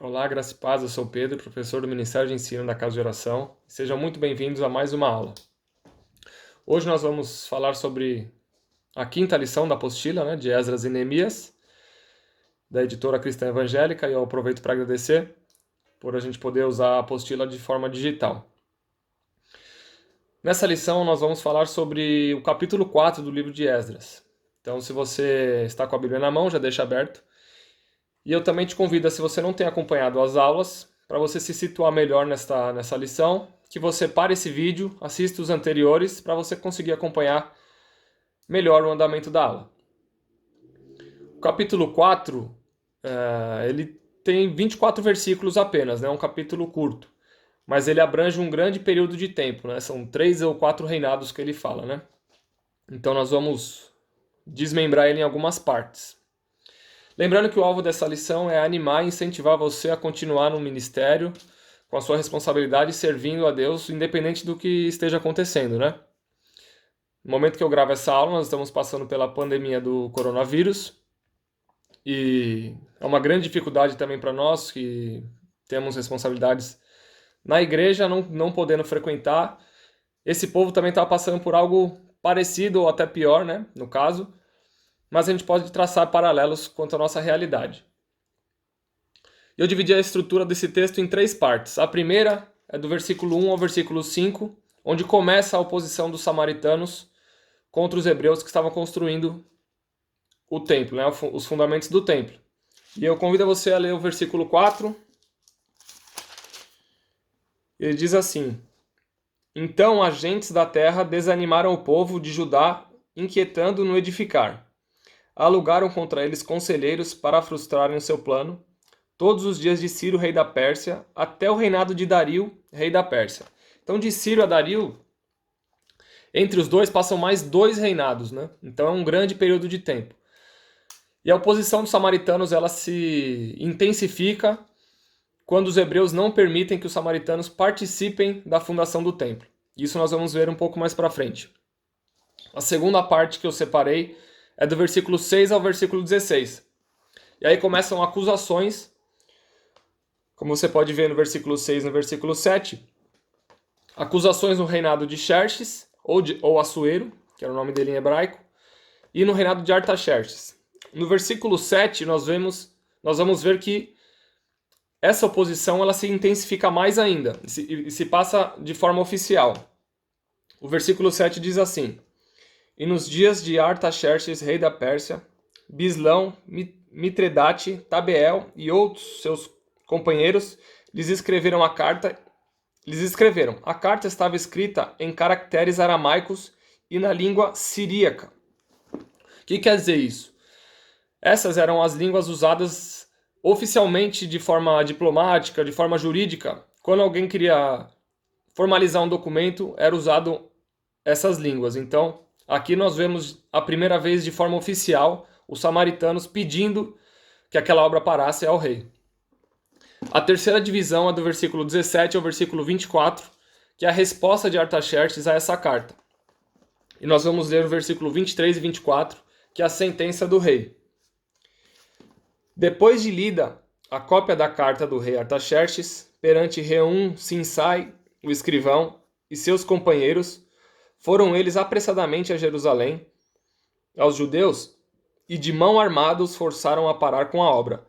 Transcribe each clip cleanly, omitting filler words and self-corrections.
Olá, graça e paz, eu sou o Pedro, professor do Ministério de Ensino da Casa de Oração. Sejam muito bem-vindos a mais uma aula. Hoje nós vamos falar sobre a quinta lição da apostila, de Esdras e Neemias, da editora Cristã Evangélica, e eu aproveito para agradecer por a gente poder usar a apostila de forma digital. Nessa lição nós vamos falar sobre o capítulo 4 do livro de Esdras. Então, se você está com a Bíblia na mão, já deixa aberto. E eu também te convido, se você não tem acompanhado as aulas, para você se situar melhor nessa lição, que você pare esse vídeo, assista os anteriores, para você conseguir acompanhar melhor o andamento da aula. O capítulo 4, ele tem 24 versículos apenas, um capítulo curto, mas ele abrange um grande período de tempo, são 3 ou 4 reinados que ele fala. Então nós vamos desmembrar ele em algumas partes. Lembrando que o alvo dessa lição é animar e incentivar você a continuar no ministério, com a sua responsabilidade, servindo a Deus, independente do que esteja acontecendo, No momento que eu gravo essa aula, nós estamos passando pela pandemia do coronavírus, e é uma grande dificuldade também para nós, que temos responsabilidades na igreja, não podendo frequentar. Esse povo também está passando por algo parecido, ou até pior, no caso, mas a gente pode traçar paralelos quanto à nossa realidade. Eu dividi a estrutura desse texto em 3 partes. A primeira é do versículo 1 ao versículo 5, onde começa a oposição dos samaritanos contra os hebreus que estavam construindo o templo, os fundamentos do templo. E eu convido você a ler o versículo 4. Ele diz assim: Então agentes da terra desanimaram o povo de Judá, inquietando no edificar. Alugaram contra eles conselheiros para frustrarem o seu plano, todos os dias de Ciro, rei da Pérsia, até o reinado de Dario, rei da Pérsia. Então, de Ciro a Dario, entre os dois passam mais 2 reinados, Então é um grande período de tempo. E a oposição dos samaritanos, ela se intensifica quando os hebreus não permitem que os samaritanos participem da fundação do templo. Isso nós vamos ver um pouco mais para frente. A segunda parte que eu separei é do versículo 6 ao versículo 16. E aí começam acusações, como você pode ver no versículo 6 e no versículo 7, acusações no reinado de Xerxes, ou Assuero, que era o nome dele em hebraico, e no reinado de Artaxerxes. No versículo 7 nós vamos ver que essa oposição ela se intensifica mais ainda, e se passa de forma oficial. O versículo 7 diz assim: E nos dias de Artaxerxes, rei da Pérsia, Bislão, Mitredate, Tabeel e outros seus companheiros lhes escreveram a carta. A carta estava escrita em caracteres aramaicos e na língua siríaca. O que quer dizer isso? Essas eram as línguas usadas oficialmente de forma diplomática, de forma jurídica. Quando alguém queria formalizar um documento, era usado essas línguas. Então, aqui nós vemos a primeira vez de forma oficial os samaritanos pedindo que aquela obra parasse ao rei. A terceira divisão é do versículo 17 ao versículo 24, que é a resposta de Artaxerxes a essa carta. E nós vamos ler o versículo 23 e 24, que é a sentença do rei. Depois de lida a cópia da carta do rei Artaxerxes, perante Reum Sinsai, o escrivão, e seus companheiros, foram eles apressadamente a Jerusalém, aos judeus, e de mão armada os forçaram a parar com a obra.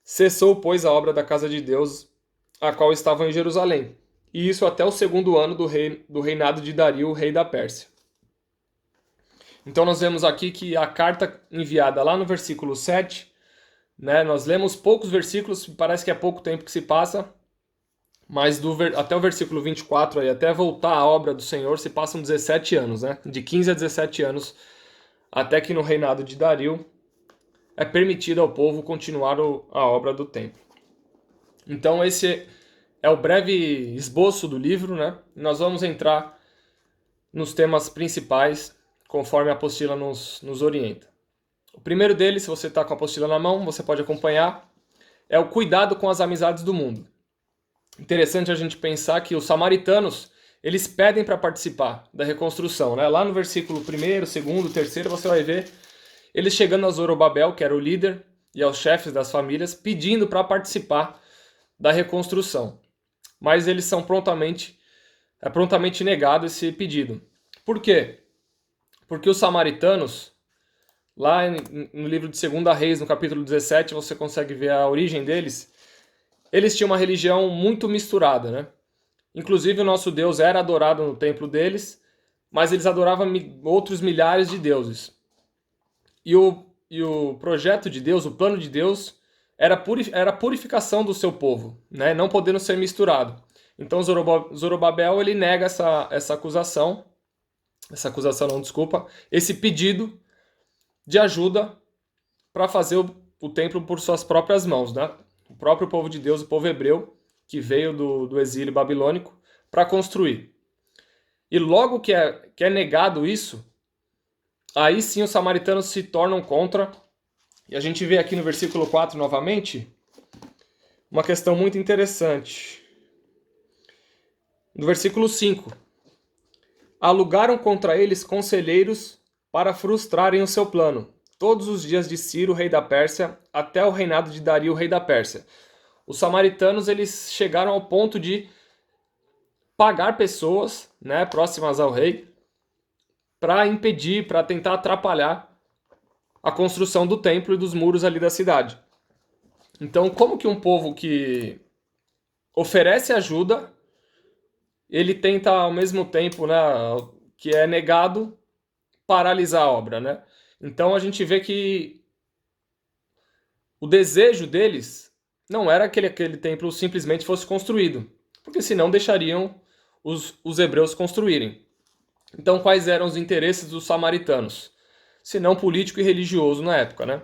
Cessou, pois, a obra da casa de Deus, a qual estavam em Jerusalém, e isso até o 2º ano do reinado de Dario, rei da Pérsia. Então nós vemos aqui que a carta enviada lá no versículo 7, nós lemos poucos versículos, parece que é pouco tempo que se passa, mas até o versículo 24, aí, até voltar à obra do Senhor, se passam 17 anos, de 15 a 17 anos, até que no reinado de Dario é permitido ao povo continuar a obra do templo. Então esse é o breve esboço do livro, Nós vamos entrar nos temas principais, conforme a apostila nos orienta. O primeiro deles, se você está com a apostila na mão, você pode acompanhar, é o cuidado com as amizades do mundo. Interessante a gente pensar que os samaritanos, eles pedem para participar da reconstrução. Lá no versículo 1º, 2º, 3º, você vai ver eles chegando a Zorobabel, que era o líder, e aos chefes das famílias, pedindo para participar da reconstrução. Mas eles são prontamente negado esse pedido. Por quê? Porque os samaritanos, lá no livro de 2 Reis, no capítulo 17, você consegue ver a origem deles. Eles tinham uma religião muito misturada, né? Inclusive o nosso Deus era adorado no templo deles, mas eles adoravam outros milhares de deuses. E o projeto de Deus, o plano de Deus, era a purificação do seu povo, né? Não podendo ser misturado. Então Zorobabel ele nega essa acusação, esse pedido de ajuda para fazer o templo por suas próprias mãos, né? O próprio povo de Deus, o povo hebreu, que veio do exílio babilônico, para construir. E logo que é negado isso, aí sim os samaritanos se tornam contra. E a gente vê aqui no versículo 4 novamente uma questão muito interessante. No versículo 5. Alugaram contra eles conselheiros para frustrarem o seu plano, todos os dias de Ciro, rei da Pérsia, até o reinado de Dario, rei da Pérsia. Os samaritanos eles chegaram ao ponto de pagar pessoas, né, próximas ao rei, para impedir, para tentar atrapalhar a construção do templo e dos muros ali da cidade. Então, como que um povo que oferece ajuda, ele tenta ao mesmo tempo, né, que é negado, paralisar a obra, né? Então a gente vê que o desejo deles não era que aquele templo simplesmente fosse construído, porque senão deixariam os hebreus construírem. Então quais eram os interesses dos samaritanos? Se não político e religioso na época, né?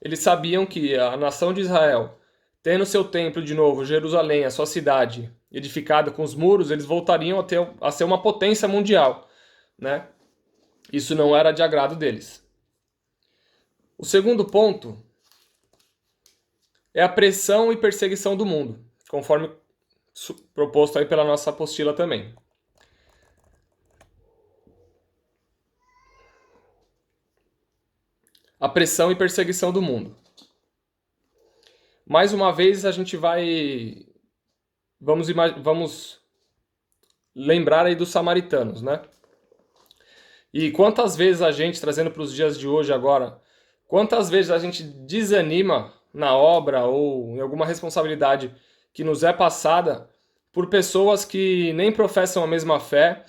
Eles sabiam que a nação de Israel, tendo seu templo de novo, Jerusalém, a sua cidade, edificada com os muros, eles voltariam a ser uma potência mundial, né? Isso não era de agrado deles. O segundo ponto é a pressão e perseguição do mundo, conforme proposto aí pela nossa apostila também. A pressão e perseguição do mundo. Mais uma vez a gente vamos lembrar aí dos samaritanos, né? E quantas vezes a gente, trazendo para os dias de hoje agora, quantas vezes a gente desanima na obra ou em alguma responsabilidade que nos é passada por pessoas que nem professam a mesma fé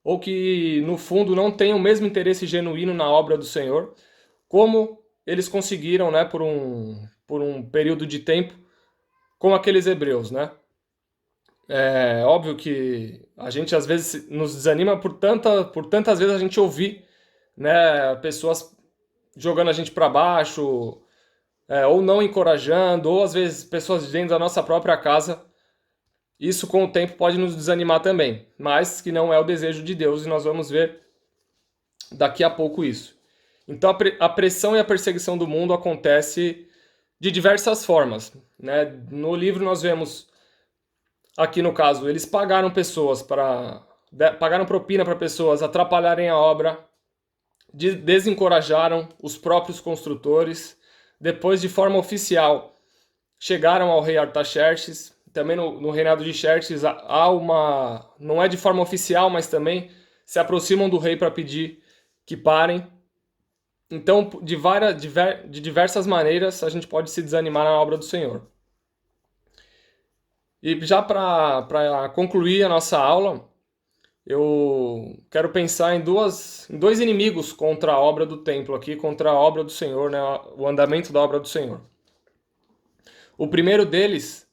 ou que, no fundo, não têm o mesmo interesse genuíno na obra do Senhor, como eles conseguiram, né, por um período de tempo com aqueles hebreus, né? É óbvio que a gente às vezes nos desanima por tantas vezes a gente ouvir, né, pessoas jogando a gente para baixo, ou não encorajando, ou às vezes pessoas dentro da nossa própria casa. Isso com o tempo pode nos desanimar também, mas que não é o desejo de Deus e nós vamos ver daqui a pouco isso. Então a pressão e a perseguição do mundo acontece de diversas formas, né? No livro nós vemos, aqui no caso, eles pagaram propina para pessoas atrapalharem a obra, desencorajaram os próprios construtores. Depois, de forma oficial, chegaram ao rei Artaxerxes. Também no reinado de Xerxes não é de forma oficial, mas também se aproximam do rei para pedir que parem. Então, de diversas maneiras, a gente pode se desanimar na obra do Senhor. E já para concluir a nossa aula, eu quero pensar em dois inimigos contra a obra do templo aqui, contra a obra do Senhor, né, o andamento da obra do Senhor. O primeiro deles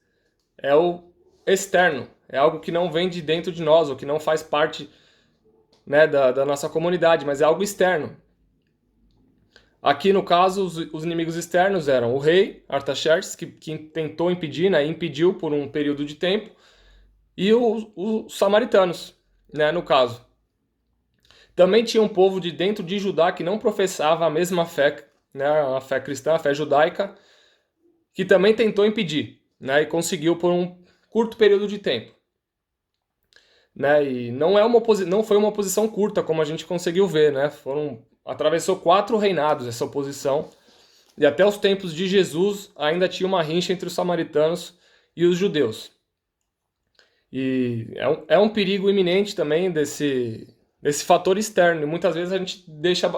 é o externo, é algo que não vem de dentro de nós, ou que não faz parte, né, da nossa comunidade, mas é algo externo. Aqui, no caso, os inimigos externos eram o rei Artaxerxes, que tentou impedir, né, impediu por um período de tempo, e os samaritanos, né, no caso. Também tinha um povo de dentro de Judá que não professava a mesma fé, né, a fé cristã, a fé judaica, que também tentou impedir, né, e conseguiu por um curto período de tempo. Né, e não foi uma oposição curta, como a gente conseguiu ver, né, atravessou 4 reinados essa oposição, e até os tempos de Jesus ainda tinha uma rincha entre os samaritanos e os judeus. E é um perigo iminente também desse fator externo. E muitas vezes a gente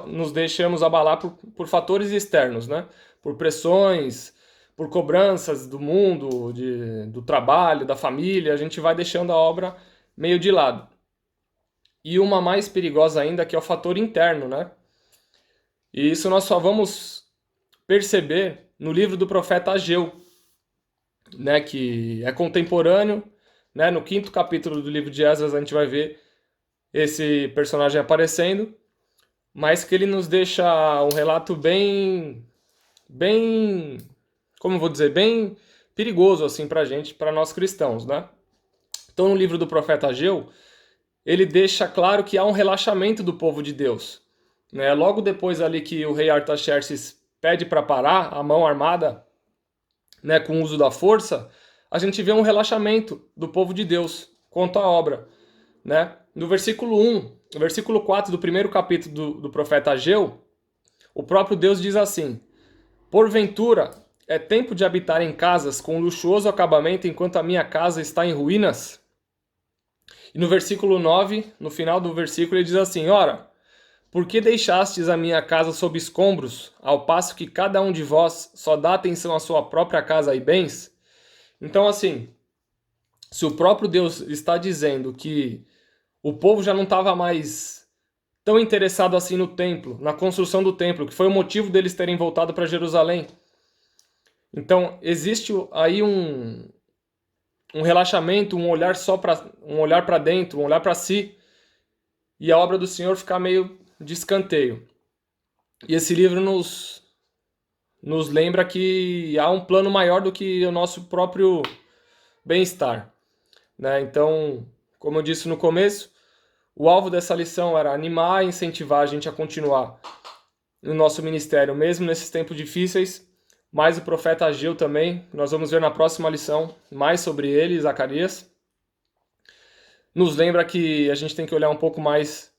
nos deixamos abalar por fatores externos, né? Por pressões, por cobranças do mundo, do trabalho, da família. A gente vai deixando a obra meio de lado. E uma mais perigosa ainda, que é o fator interno, né? E isso nós só vamos perceber no livro do profeta Ageu, né? Que é contemporâneo, né? No 5º capítulo do livro de Esdras a gente vai ver esse personagem aparecendo, mas que ele nos deixa um relato bem, como eu vou dizer, bem perigoso assim pra gente, para nós cristãos, né? Então no livro do profeta Ageu, ele deixa claro que há um relaxamento do povo de Deus, né? Logo depois ali que o rei Artaxerxes pede para parar a mão armada, né, com o uso da força, a gente vê um relaxamento do povo de Deus quanto à obra, né? No versículo 1, no versículo 4 do 1º capítulo do profeta Ageu, o próprio Deus diz assim: porventura é tempo de habitar em casas com luxuoso acabamento enquanto a minha casa está em ruínas? E no versículo 9, no final do versículo, ele diz assim: ora, por que deixastes a minha casa sob escombros, ao passo que cada um de vós só dá atenção à sua própria casa e bens? Então, assim, se o próprio Deus está dizendo que o povo já não estava mais tão interessado assim no templo, na construção do templo, que foi o motivo deles terem voltado para Jerusalém. Então, existe aí um relaxamento, um olhar para dentro, um olhar para si, e a obra do Senhor ficar meio de escanteio. E esse livro nos lembra que há um plano maior do que o nosso próprio bem-estar, né? Então, como eu disse no começo, o alvo dessa lição era animar e incentivar a gente a continuar no nosso ministério, mesmo nesses tempos difíceis, mas o profeta Ageu também, nós vamos ver na próxima lição mais sobre ele, Zacarias, nos lembra que a gente tem que olhar um pouco mais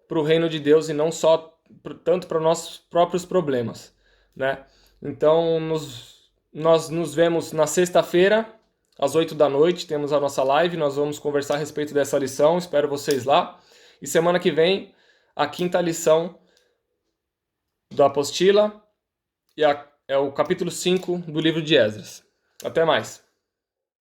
para o reino de Deus e não só tanto para nossos próprios problemas, né? Então, nós nos vemos na sexta-feira, às 8 da noite, temos a nossa live, nós vamos conversar a respeito dessa lição, espero vocês lá. E semana que vem, a 5ª lição da apostila, é o capítulo 5 do livro de Esdras. Até mais!